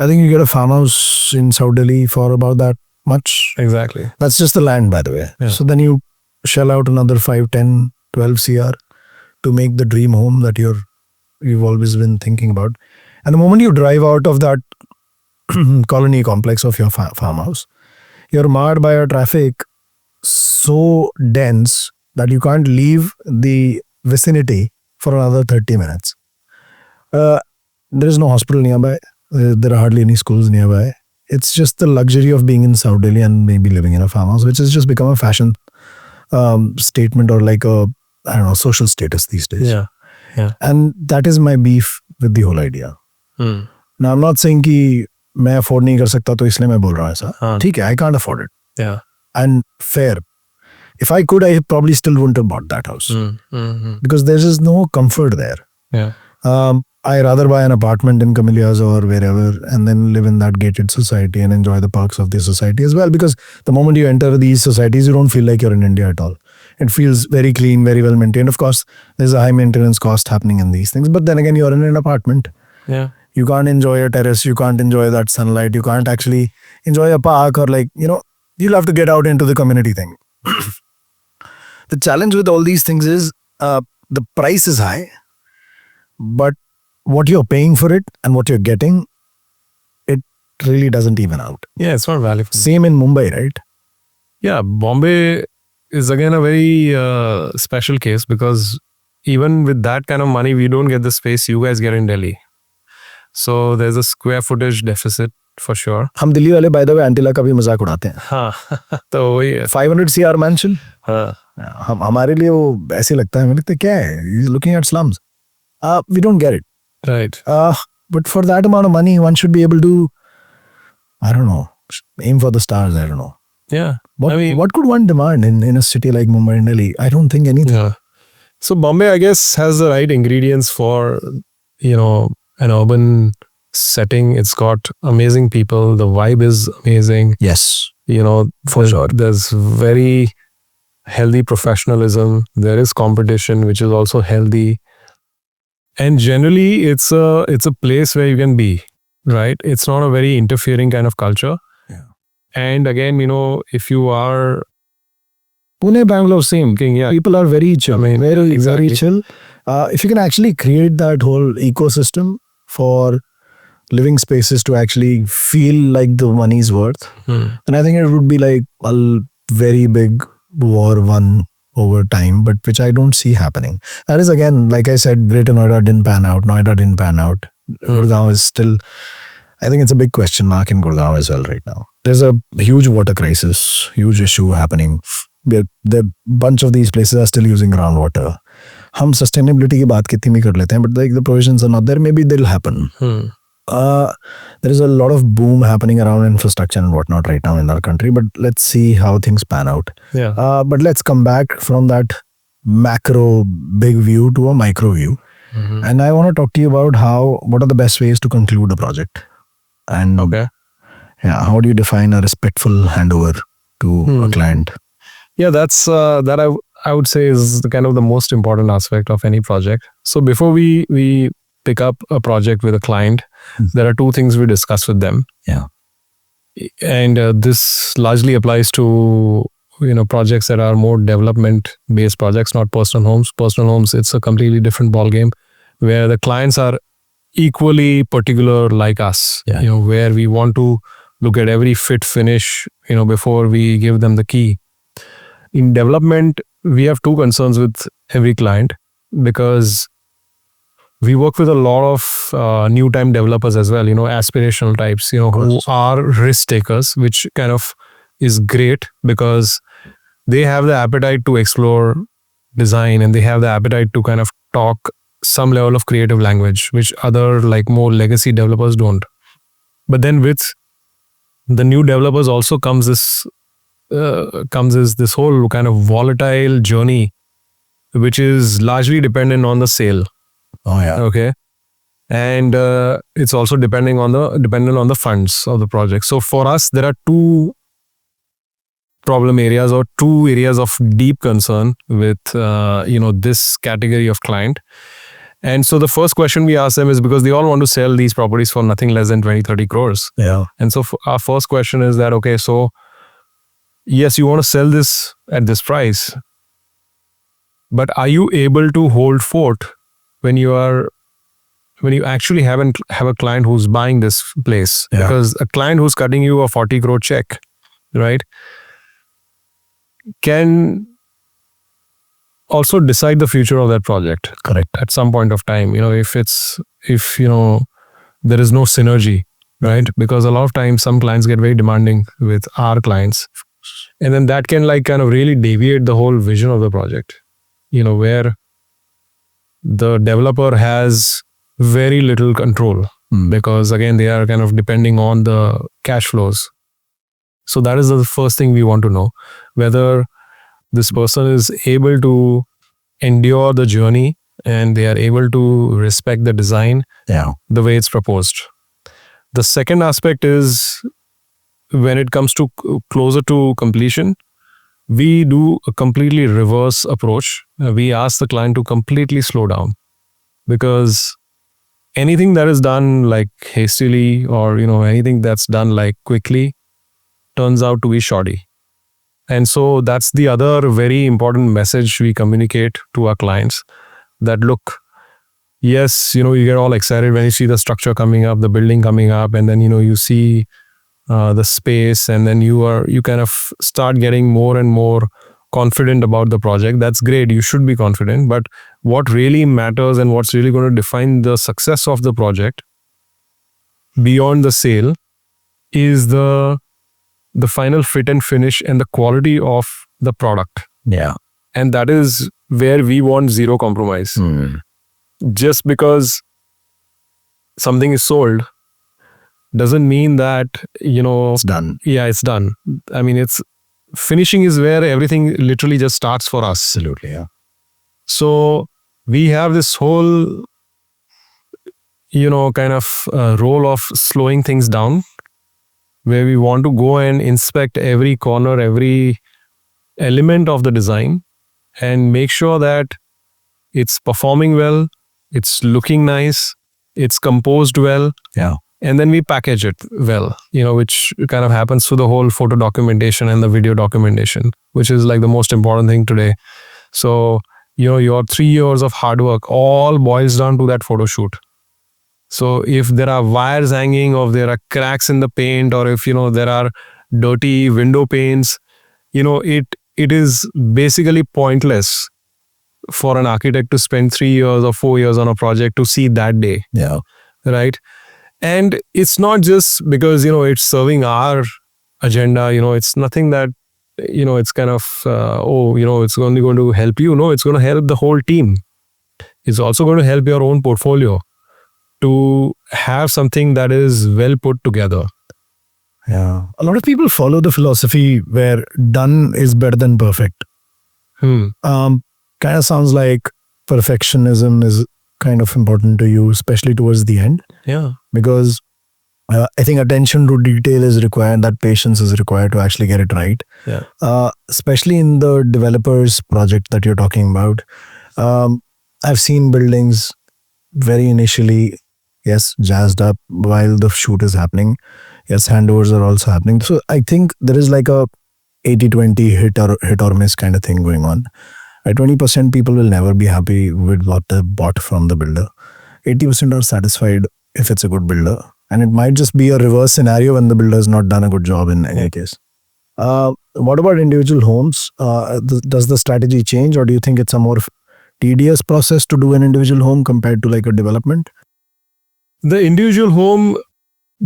I think you get a farmhouse in South Delhi for about that much. Exactly. That's just the land, by the way. Yeah. So then you shell out another 5, 10, 12 CR to make the dream home that you've always been thinking about. And the moment you drive out of that colony complex of your farmhouse, you're marred by a traffic so dense that you can't leave the vicinity for another 30 minutes. There is no hospital nearby. There are hardly any schools nearby. It's just the luxury of being in South Delhi and maybe living in a farmhouse, which has just become a fashion statement or like a, I don't know, social status these days. Yeah. Yeah. And that is my beef with the whole idea. Hmm. Now, I'm not saying ki मैं afford नहीं कर सकता तो इसलिए मैं बोल रहा हूँ ऐसा. हाँ. ठीक है, I can't afford it. Yeah. And fair. If I could, I probably still wouldn't have bought that house. Because there is no comfort there. Yeah. I rather buy an apartment in Camellias or wherever and then live in that gated society and enjoy the perks of the society as well. Because the moment you enter these societies, you don't feel like you're in India at all. It feels very clean, very well maintained. Of course, there's a high maintenance cost happening in these things. But then again, you're in an apartment. Yeah. You can't enjoy a terrace. You can't enjoy that sunlight. You can't actually enjoy a park or you'll have to get out into the community thing. The challenge with all these things is the price is high, but what you're paying for it and what you're getting, it really doesn't even out. Yeah, it's not value. Same in Mumbai, right? Yeah, Bombay is again a very special case because even with that kind of money, we don't get the space you guys get in Delhi. So there's a square footage deficit for sure. हम दिल्ली वाले by the way Antilla का भी मजाक उड़ाते हैं. हाँ, तो वही है. 500 CR mansion. हाँ. हमारे लिए वो ऐसे लगता है, हमें लगता है क्या है? He's looking at slums. We don't get it. Right. But for that amount of money, one should be able to, I don't know, aim for the stars. I don't know. Yeah. What could one demand in a city like Mumbai and Delhi? I don't think anything. Yeah. So Bombay, I guess, has the right ingredients for, an urban setting. It's got amazing people. The vibe is amazing. Yes. For sure. There's very healthy professionalism. There is competition, which is also healthy. And generally, it's a place where you can be, right? It's not a very interfering kind of culture. Yeah. And again, if you are Pune, Bangalore, same thing. Yeah, people are very chill. Very chill. If you can actually create that whole ecosystem for living spaces to actually feel like the money's worth, then I think it would be like a very big war won over time, but which I don't see happening. That is again, like I said, Greater Noida didn't pan out. Noida didn't pan out. Gurgaon is still, I think it's a big question mark in Gurgaon as well right now. There's a huge water crisis, huge issue happening. The bunch of these places are still using groundwater. हम sustainability की बात कितनी भी कर लेते हैं, but like the provisions are not there. Maybe they'll happen. There is a lot of boom happening around infrastructure and whatnot right now in our country, but let's see how things pan out. Yeah. But let's come back from that macro big view to a micro view. And I want to talk to you about what are the best ways to conclude a project. And yeah, how do you define a respectful handover to a client? Yeah, that's that I would say is the kind of the most important aspect of any project. So before we pick up a project with a client, there are two things we discuss with them. Yeah. And this largely applies to projects that are more development based projects, not personal homes. Personal homes, it's a completely different ball game where the clients are equally particular like us. Yeah. Where we want to look at every fit finish before we give them the key. In development, we have two concerns with every client because we work with a lot of new time developers as well, aspirational types, who are risk takers, which kind of is great because they have the appetite to explore design and they have the appetite to kind of talk some level of creative language, which other like more legacy developers don't. But then with the new developers also comes this whole kind of volatile journey, which is largely dependent on the sale. Oh yeah. Okay. And it's also dependent on the funds of the project. So for us, there are two problem areas or two areas of deep concern with this category of client. And so the first question we ask them is because they all want to sell these properties for nothing less than 20-30 crores. Yeah. And so our first question is that, okay, so yes, you want to sell this at this price, but are you able to hold fort when you actually have a client who's buying this place? Yeah. Because a client who's cutting you a 40 crore check, right, can also decide the future of that project. Correct. At some point of time, if there is no synergy, right? Because a lot of times some clients get very demanding with our clients, and then that can kind of really deviate the whole vision of the project, where the developer has very little control because again, they are kind of depending on the cash flows. So that is the first thing we want to know, whether this person is able to endure the journey and they are able to respect the design the way it's proposed. The second aspect is when it comes to closer to completion, we do a completely reverse approach. We ask the client to completely slow down, because anything that is done like hastily or anything that's done like quickly turns out to be shoddy. And so that's the other very important message we communicate to our clients, that look, yes, you get all excited when you see the structure coming up, the building coming up, and then you see the space, and then you kind of start getting more and more confident about the project. That's great, you should be confident, but what really matters and what's really going to define the success of the project beyond the sale is the final fit and finish and the quality of the product. And that is where we want zero compromise. Just because something is sold doesn't mean that It's done. It's done. I mean, it's finishing is where everything literally just starts for us. Absolutely, yeah. So we have this whole kind of role of slowing things down, where we want to go and inspect every corner, every element of the design, and make sure that it's performing well, it's looking nice, it's composed well, and then we package it well, which kind of happens through the whole photo documentation and the video documentation, which is like the most important thing today. So, your 3 years of hard work all boils down to that photo shoot. So if there are wires hanging, or if there are cracks in the paint, or if there are dirty window panes, it is basically pointless for an architect to spend 3 years or 4 years on a project to see that day. Right? And it's not just because it's serving our agenda. It's nothing that it's kind of it's only going to help you. No, it's going to help the whole team. It's also going to help your own portfolio to have something that is well put together. A lot of people follow the philosophy where done is better than perfect. Kind of sounds like perfectionism is kind of important to you, especially towards the end. Because I think attention to detail is required, that patience is required to actually get it right. Especially in the developers project that you're talking about. I've seen buildings very initially, jazzed up while the shoot is happening. Handovers are also happening. So I think there is like a 80-20 hit or miss kind of thing going on. At 20% people will never be happy with what they bought from the builder. 80% are satisfied if it's a good builder. And it might just be a reverse scenario when the builder has not done a good job in any case. What about individual homes? Does the strategy change, or do you think it's a more tedious process to do an individual home compared to like a development? The individual home,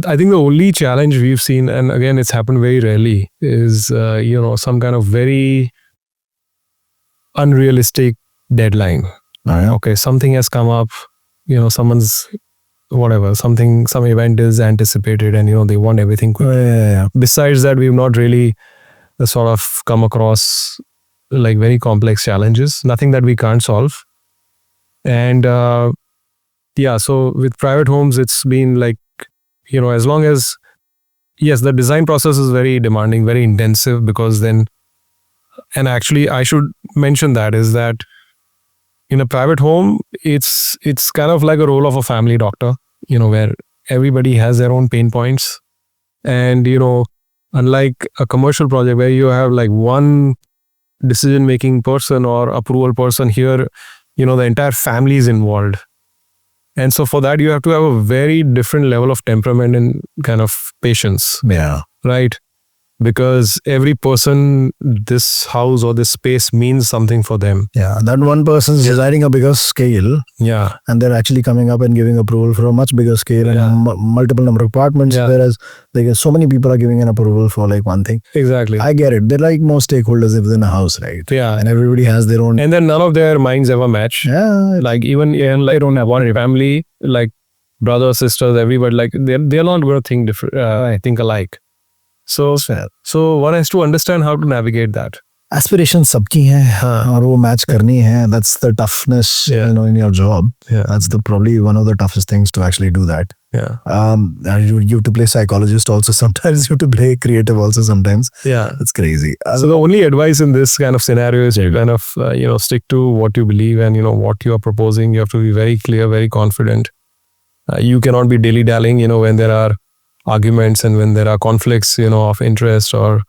I think the only challenge we've seen, and again, it's happened very rarely, is, some kind of very unrealistic deadline. Okay, something has come up, someone's whatever, some event is anticipated, and, they want everything quick. Besides that, we've not really sort of come across like very complex challenges, nothing that we can't solve. And so with private homes, it's been like, as long as, the design process is very demanding, very intensive, because then, and actually I should mention that, is that in a private home, it's kind of like a role of a family doctor, where everybody has their own pain points. And, unlike a commercial project where you have like one decision-making person or approval person, here, the entire family is involved. And so for that, you have to have a very different level of temperament and kind of patience. Right? Because every person, this house or this space means something for them. That one person is designing a bigger scale. And they're actually coming up and giving approval for a much bigger scale and multiple number of apartments. Whereas like so many people are giving an approval for like one thing. Exactly. I get it. They're like most stakeholders within a house, right? And everybody has their own. And then none of their minds ever match. Like even like, I don't have one family, like brothers, sisters, everybody, like they're not going to think different, think alike. So one has to understand how to navigate that. Aspirations सबकी हैं और वो match करनी है. That's the toughness, in your job. Yeah. That's probably one of the toughest things to actually do that. Yeah. You have to play psychologist also sometimes. You have to play creative also sometimes. Yeah. That's crazy. So the only advice in this kind of scenario is to kind of, stick to what you believe and, what you are proposing. You have to be very clear, very confident. You cannot be dilly-dallying, when there are arguments and when there are conflicts, of interest or,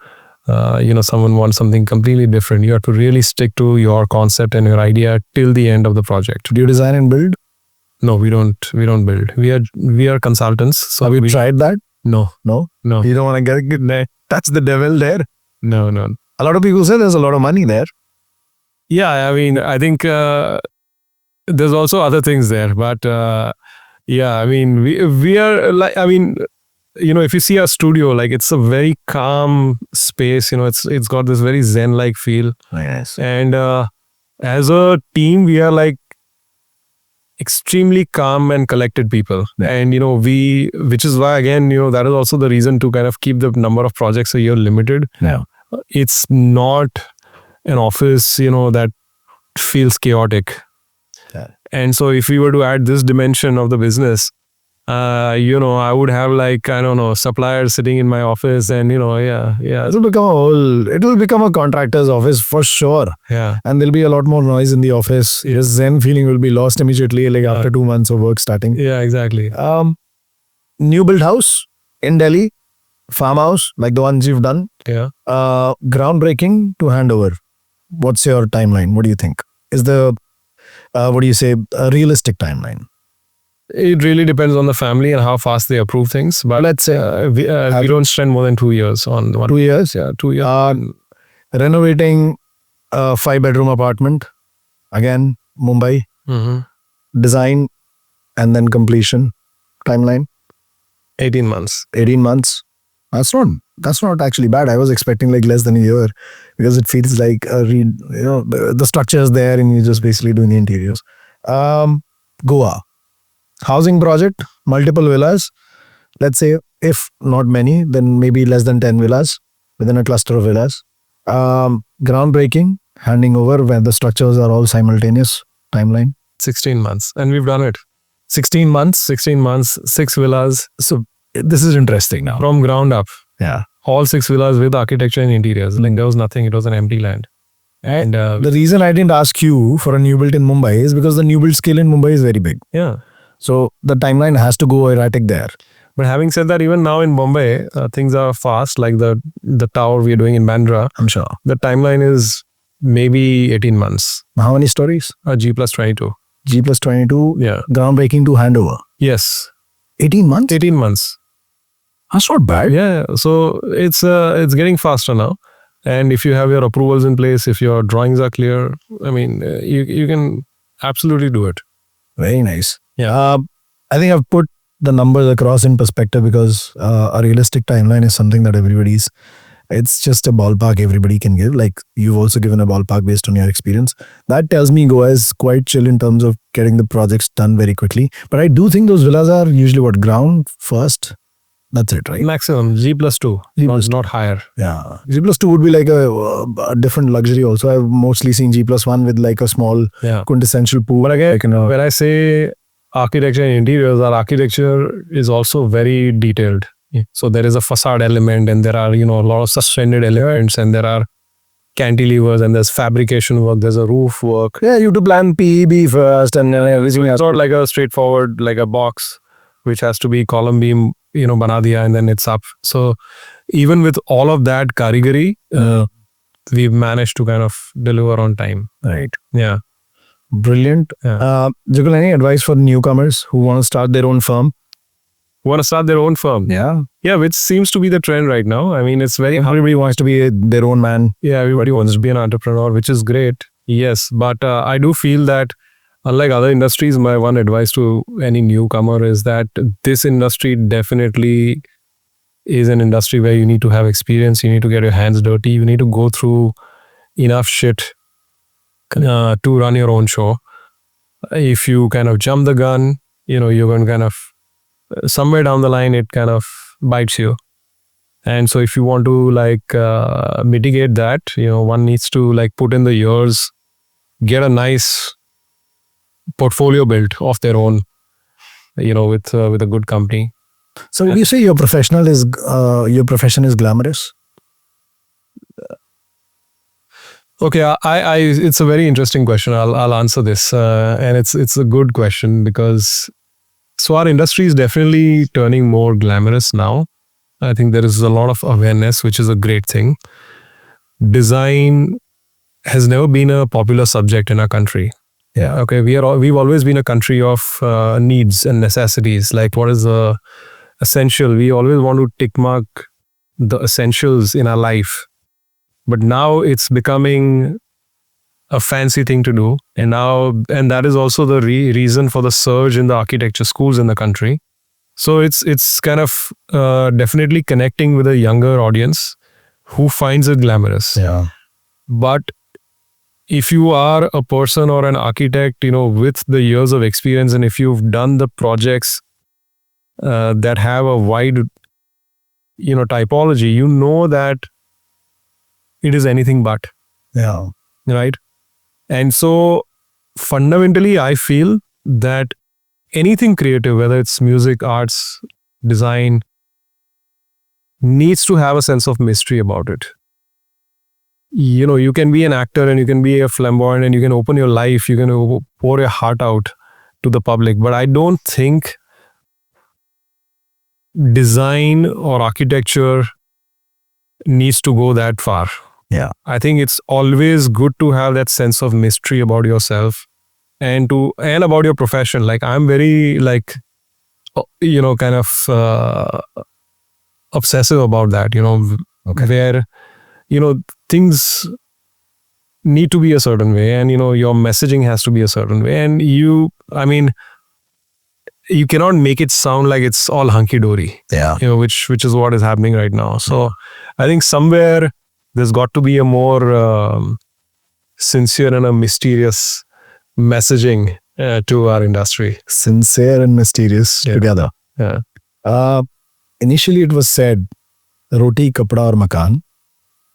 someone wants something completely different. You have to really stick to your concept and your idea till the end of the project. Do you design and build? No, we don't build. We are consultants. So have you tried that? No. You don't want to get touch the devil there? No. A lot of people say there's a lot of money there. Yeah, I mean, I think there's also other things there, but we are like, if you see our studio, like it's a very calm space, it's got this very zen-like feel. Yes. And as a team, we are like extremely calm and collected people. Yeah. And, which is why, again, that is also the reason to kind of keep the number of projects a year limited. Yeah. It's not an office, that feels chaotic. Yeah. And so if we were to add this dimension of the business, I would have like, I don't know, suppliers sitting in my office and, yeah. It will become a contractor's office for sure. Yeah. And there'll be a lot more noise in the office. Yes. Zen feeling will be lost immediately, like after 2 months of work starting. Yeah, exactly. New build house in Delhi, farmhouse, like the ones you've done. Yeah. Groundbreaking to handover. What's your timeline? What do you think? Is a realistic timeline? It really depends on the family and how fast they approve things. But let's say we don't spend more than 2 years on one. 2 years? Yeah, 2 years. Renovating a 5-bedroom apartment. Again, Mumbai. Mm-hmm. Design and then completion. Timeline? 18 months. 18 months. That's not actually bad. I was expecting like less than a year because it feels like the structure is there and you're just basically doing the interiors. Goa. Housing project, multiple villas. Let's say if not many, then maybe less than 10 villas within a cluster of villas. Groundbreaking, handing over when the structures are all simultaneous. Timeline? 16 months. And we've done it. 16 months? 16 months, 6 villas. So this is interesting now. From ground up. Yeah. All 6 villas with architecture and interiors. Like there was nothing. It was an empty land. And the reason I didn't ask you for a new build in Mumbai is because the new build scale in Mumbai is very big. Yeah. So the timeline has to go erratic there. But having said that, even now in Bombay, things are fast. Like the tower we are doing in Bandra. I'm sure. The timeline is maybe 18 months. How many stories? G+22. G+22. Yeah. Groundbreaking to handover. Yes. 18 months? 18 months. That's not bad. Yeah. So it's getting faster now. And if you have your approvals in place, if your drawings are clear, I mean, you can absolutely do it. Very nice. Yeah. I think I've put the numbers across in perspective because a realistic timeline is something that it's just a ballpark everybody can give. Like you've also given a ballpark based on your experience. That tells me Goa is quite chill in terms of getting the projects done very quickly. But I do think those villas are usually ground first. That's it, right? Maximum G+2. Not higher. Yeah. G+2 would be like a different luxury also. I've mostly seen G+1 with like a small quintessential pool. But again, when I say architecture and interiors, our architecture is also very detailed. Yeah. So there is a facade element and there are, a lot of suspended elements and there are cantilevers and there's fabrication work, there's a roof work. Yeah, you have to plan PEB first and everything. It's not like a straightforward, like a box, which has to be column beam, bana diya and then it's up. So even with all of that karigari, we've managed to kind of deliver on time. Right. Yeah. Brilliant. Yeah. Jugal, any advice for newcomers who want to start their own firm? Yeah. Yeah, which seems to be the trend right now. I mean, it's very hard. Everybody wants to be their own man. Yeah, everybody wants to be an entrepreneur, which is great. Yes, but I do feel that unlike other industries, my one advice to any newcomer is that this industry definitely is an industry where you need to have experience, you need to get your hands dirty, you need to go through enough shit to run your own show. If you kind of jump the gun, you're going to kind of somewhere down the line it kind of bites you. And so if you want to mitigate that, one needs to put in the years, get a nice portfolio built of their own, with a good company. So would you say your profession is glamorous? Okay, I it's a very interesting question. I'll answer this, and it's a good question because so our industry is definitely turning more glamorous now. I think there is a lot of awareness, which is a great thing. Design has never been a popular subject in our country. Yeah. Okay, we've always been a country of needs and necessities. Like what is essential? We always want to tick mark the essentials in our life. But now it's becoming a fancy thing to do. And that is also the reason for the surge in the architecture schools in the country. So it's kind of definitely connecting with a younger audience who finds it glamorous. Yeah. But if you are a person or an architect, with the years of experience, and if you've done the projects that have a wide, typology, you know that it is anything but. Yeah. Right? And so fundamentally, I feel that anything creative, whether it's music, arts, design, needs to have a sense of mystery about it. You can be an actor and you can be a flamboyant and you can open your life, you can pour your heart out to the public. But I don't think design or architecture needs to go that far. Yeah. I think it's always good to have that sense of mystery about yourself and about your profession. Like I'm very kind of obsessive about that, Okay. where, things need to be a certain way and, your messaging has to be a certain way. And you cannot make it sound like it's all hunky-dory, Yeah. which is what is happening right now. So I think somewhere there's got to be a more sincere and a mysterious messaging to our industry. Sincere and mysterious together. Yeah. Initially, it was said, roti, kapda, or makan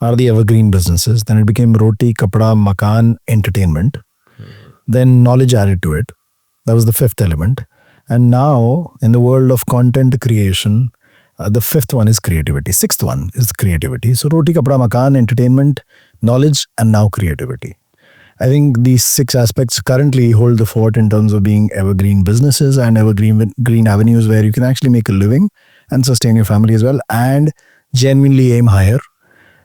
are the evergreen businesses. Then it became roti, kapda, makan, entertainment. Then knowledge added to it. That was the fifth element. And now, in the world of content creation, the fifth one is creativity. Sixth one is creativity. So roti, kapda, makan, entertainment, knowledge, and now creativity. I think these six aspects currently hold the fort in terms of being evergreen businesses and green avenues where you can actually make a living and sustain your family as well, and genuinely aim higher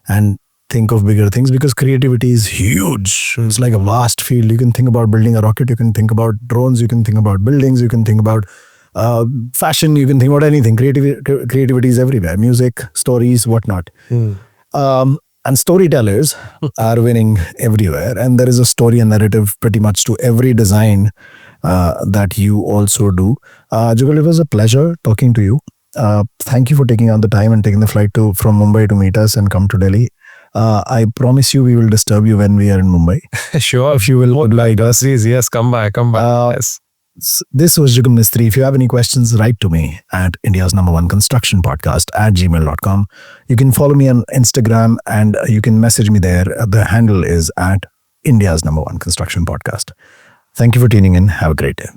and think of bigger things, because creativity is huge. It's like a vast field. You can think about building a rocket, you can think about drones, you can think about buildings, you can think about fashion, you can think about anything. Creativity is everywhere. Music, stories, whatnot. And storytellers are winning everywhere. And there is a story and narrative pretty much to every design that you also do. Jugal, it was a pleasure talking to you. Thank you for taking out the time and taking the flight from Mumbai to meet us and come to Delhi. I promise you we will disturb you when we are in Mumbai. Sure, if you will like us, yes, come by. Yes. This was Jugal Mistri. If you have any questions, write to me at India's #1 construction podcast @gmail.com. You can follow me on Instagram and you can message me there. The handle is at India's #1 construction podcast. Thank you for tuning in. Have a great day.